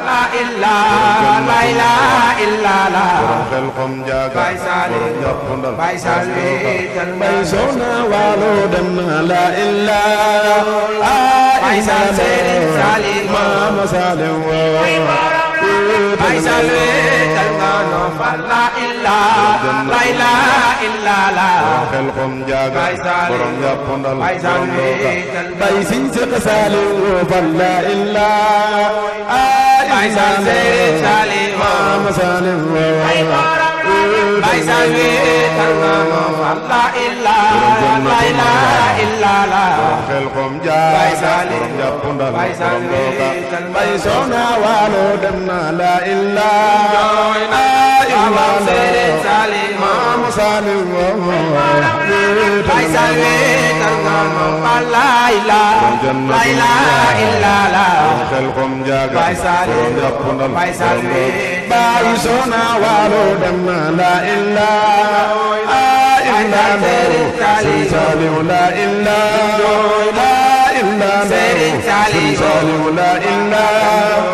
la ilaha illallah xel xom jaaga Baay Saaliw jàppandal Baay Saaliw bay soxna waalo dem na la ilaha Baay Saaliw Maama Saaliw Baay Saaliw dal nga no fal la ilaha illallah xel xom jaaga Baay Saaliw borom jàppandal Baay Saaliw bay siñ Seex Saaliw fal la ilaha Baay Saaliw Maama Saaliw Baay Saaliw dal nga no fal la ilaha illallah xel xom jaaga Baay Saaliw borom jàppandal Baay borom dooga bay soxna waalo dem na la ilaha Maam Sëriñ Saaliw Maama Saaliw Baay Saaliw dal nga no fal la ilaha illallah xel xom jaaga Baay Saaliw borom jàppandal Baay Saaliw bay soxna waalo dem na la ilaha Sëriñ Saaliw la ilaha Sëriñ Saaliw la ilaha